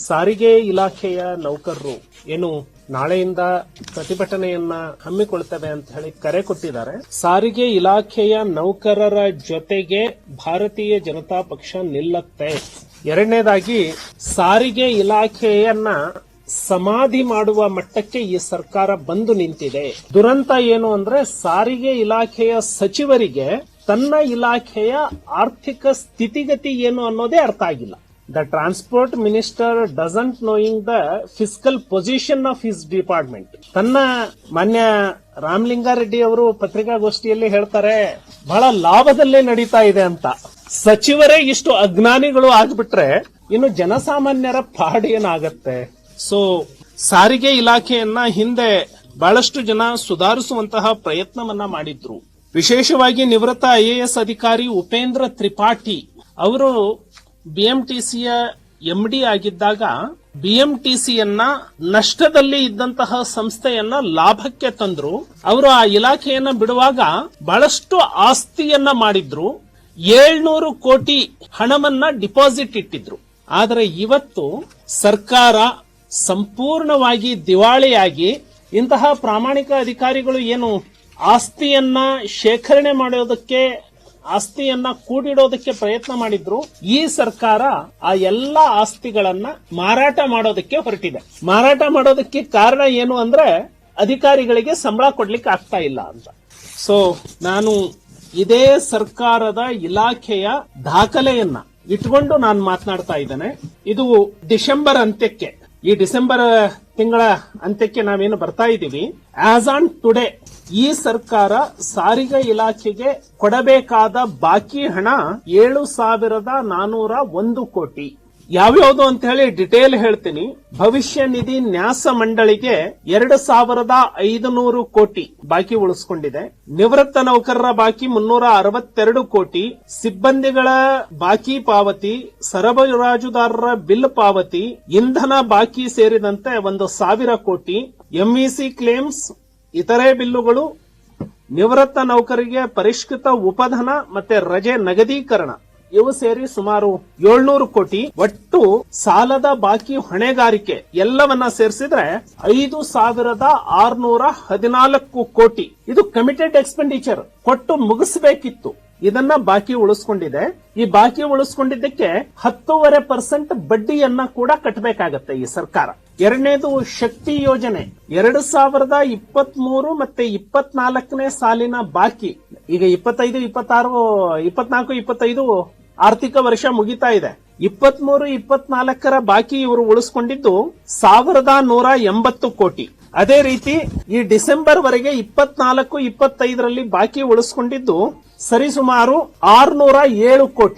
ಸಾರಿಗೆ ಇಲಾಖೆಯ ನೌಕರರು ಏನು ನಾಳೆಯಿಂದ ಪ್ರತಿಭಟನೆಯನ್ನ ಹಮ್ಮಿಕೊಳ್ತೇವೆ ಅಂತ ಹೇಳಿ ಕರೆ ಕೊಟ್ಟಿದ್ದಾರೆ. ಸಾರಿಗೆ ಇಲಾಖೆಯ ನೌಕರರ ಜೊತೆಗೆ ಭಾರತೀಯ ಜನತಾ ಪಕ್ಷ ನಿಲ್ಲತ್ತೆ. ಎರಡನೇದಾಗಿ ಸಾರಿಗೆ ಇಲಾಖೆಯನ್ನ ಸಮಾಧಿ ಮಾಡುವ ಮಟ್ಟಕ್ಕೆ ಈ ಸರ್ಕಾರ ಬಂದು ನಿಂತಿದೆ. ದುರಂತ ಏನು ಅಂದ್ರೆ ಸಾರಿಗೆ ಇಲಾಖೆಯ ಸಚಿವರಿಗೆ ತನ್ನ ಇಲಾಖೆಯ ಆರ್ಥಿಕ ಸ್ಥಿತಿಗತಿ ಏನು ಅನ್ನೋದೇ ಅರ್ಥ ಆಗಿಲ್ಲ. The transport minister doesn't knowing the fiscal position of his department. ತನ್ನ ಮಾನ್ಯ ರಾಮಲಿಂಗಾರೆಡ್ಡಿ ಅವರು ಪತ್ರಿಕಾಗೋಷ್ಠಿಯಲ್ಲಿ ಹೇಳ್ತಾರೆ ಬಹಳ ಲಾಭದಲ್ಲೇ ನಡೀತಾ ಇದೆ ಅಂತ. ಸಚಿವರೇ ಇಷ್ಟು ಅಜ್ಞಾನಿಗಳು ಆಗ್ಬಿಟ್ರೆ ಇನ್ನು ಜನಸಾಮಾನ್ಯರ ಪಾಡು ಏನಾಗತ್ತೆ? ಸೊ ಸಾರಿಗೆ ಇಲಾಖೆಯನ್ನ ಹಿಂದೆ ಬಹಳಷ್ಟು ಜನ ಸುಧಾರಿಸುವಂತಹ ಪ್ರಯತ್ನವನ್ನ ಮಾಡಿದ್ರು. ವಿಶೇಷವಾಗಿ ನಿವೃತ್ತ IAS ಅಧಿಕಾರಿ ಉಪೇಂದ್ರ ತ್ರಿಪಾಠಿ ಅವರು ಬಿಎಂಟಿಸಿಯ ಎಂಡಿ ಆಗಿದ್ದಾಗ ಬಿಎಂಟಿಸಿಯನ್ನ ನಷ್ಟದಲ್ಲಿ ಇದ್ದಂತಹ ಸಂಸ್ಥೆಯನ್ನ ಲಾಭಕ್ಕೆ ತಂದ್ರು. ಅವರು ಆ ಇಲಾಖೆಯನ್ನ ಬಿಡುವಾಗ ಬಹಳಷ್ಟು ಆಸ್ತಿಯನ್ನ ಮಾಡಿದ್ರು. 700 ಕೋಟಿ ಹಣವನ್ನ ಡಿಪಾಸಿಟ್ ಇಟ್ಟಿದ್ರು. ಆದರೆ ಇವತ್ತು ಸರ್ಕಾರ ಸಂಪೂರ್ಣವಾಗಿ ದಿವಾಳಿಯಾಗಿ ಇಂತಹ ಪ್ರಾಮಾಣಿಕ ಅಧಿಕಾರಿಗಳು ಏನು ಆಸ್ತಿಯನ್ನ ಶೇಖರಣೆ ಮಾಡೋದಕ್ಕೆ ಆಸ್ತಿಯನ್ನ ಕೂಡಿಡೋದಕ್ಕೆ ಪ್ರಯತ್ನ ಮಾಡಿದ್ರು, ಈ ಸರ್ಕಾರ ಆ ಎಲ್ಲಾ ಆಸ್ತಿಗಳನ್ನ ಮಾರಾಟ ಮಾಡೋದಕ್ಕೆ ಹೊರಟಿದೆ. ಮಾರಾಟ ಮಾಡೋದಕ್ಕೆ ಕಾರಣ ಏನು ಅಂದ್ರೆ ಅಧಿಕಾರಿಗಳಿಗೆ ಸಂಬಳ ಕೊಡ್ಲಿಕ್ಕೆ ಆಗ್ತಾ ಇಲ್ಲ ಅಂತ. ಸೊ ನಾನು ಇದೇ ಸರ್ಕಾರದ ಇಲಾಖೆಯ ದಾಖಲೆಯನ್ನ ಇಟ್ಕೊಂಡು ನಾನು ಮಾತನಾಡ್ತಾ ಇದ್ದೇನೆ. ಇದು ಡಿಸೆಂಬರ್ ಅಂತ್ಯಕ್ಕೆ, ಈ ಡಿಸೆಂಬರ್ ತಿಂಗಳ ಅಂತ್ಯಕ್ಕೆ ನಾವೇನು ಬರ್ತಾ ಇದ್ದೀವಿ, ಆಸ್ ಆನ್ ಟುಡೇ ಈ ಸರ್ಕಾರ ಸಾರಿಗೆ ಇಲಾಖೆಗೆ ಕೊಡಬೇಕಾದ ಬಾಕಿ ಹಣ 7,401 ಕೋಟಿ. ಯಾವ್ಯಾವುದು ಅಂತ ಹೇಳಿ ಡಿಟೇಲ್ ಹೇಳ್ತೀನಿ. ಭವಿಷ್ಯ ನಿಧಿ ನ್ಯಾಸ ಮಂಡಳಿಗೆ 2,500 ಕೋಟಿ ಬಾಕಿ ಉಳಿಸಿಕೊಂಡಿದೆ. ನಿವೃತ್ತ ನೌಕರರ ಬಾಕಿ 362 ಕೋಟಿ. ಸಿಬ್ಬಂದಿಗಳ ಬಾಕಿ ಪಾವತಿ, ಸರಬರಾಜುದಾರರ ಬಿಲ್ ಪಾವತಿ, ಇಂಧನ ಬಾಕಿ ಸೇರಿದಂತೆ 1,000 ಕೋಟಿ. ಎಂಇಸಿ ಕ್ಲೇಮ್ಸ್, ಇತರೆ ಬಿಲ್ಲುಗಳು, ನಿವೃತ್ತ ನೌಕರಿಗೆ ಪರಿಷ್ಕೃತ ಉಪಧನ ಮತ್ತೆ ರಜೆ ನಗದೀಕರಣ ಇವು ಸೇರಿ ಸುಮಾರು 700 ಕೋಟಿ. ಒಟ್ಟು ಸಾಲದ ಬಾಕಿ ಹೊಣೆಗಾರಿಕೆ ಎಲ್ಲವನ್ನ ಸೇರಿಸಿದ್ರೆ 5,614 ಕೋಟಿ. ಇದು ಕಮಿಟೆಡ್ ಎಕ್ಸ್ಪೆಂಡಿಚರ್ ಕೊಟ್ಟು ಮುಗಿಸಬೇಕಿತ್ತು. ಇದನ್ನ ಬಾಕಿ ಉಳಿಸ್ಕೊಂಡಿದೆ. ಈ ಬಾಕಿ ಉಳಿಸ್ಕೊಂಡಿದ್ದಕ್ಕೆ 10.5% ಬಡ್ಡಿಯನ್ನ ಕೂಡ ಕಟ್ಟಬೇಕಾಗತ್ತೆ ಈ ಸರ್ಕಾರ. ಎರಡನೇದು ಶಕ್ತಿ ಯೋಜನೆ 2023 ಮತ್ತೆ 24ನೇ ಸಾಲಿನ ಬಾಕಿ. ಈಗ 25, 26, 24, 25 ಆರ್ಥಿಕ ವರ್ಷ ಮುಗಿತಾ ಇದೆ. 23, 24ರ ಬಾಕಿ ಇವರು ಉಳಿಸ್ಕೊಂಡಿದ್ದು 1,180 ಕೋಟಿ. ಅದೇ ರೀತಿ ಈ ಡಿಸೆಂಬರ್ ವರೆಗೆ 24, 25ರಲ್ಲಿ ಬಾಕಿ ಉಳಿಸ್ಕೊಂಡಿದ್ದು ಸರಿಸುಮಾರು 607 ಕೋಟಿ.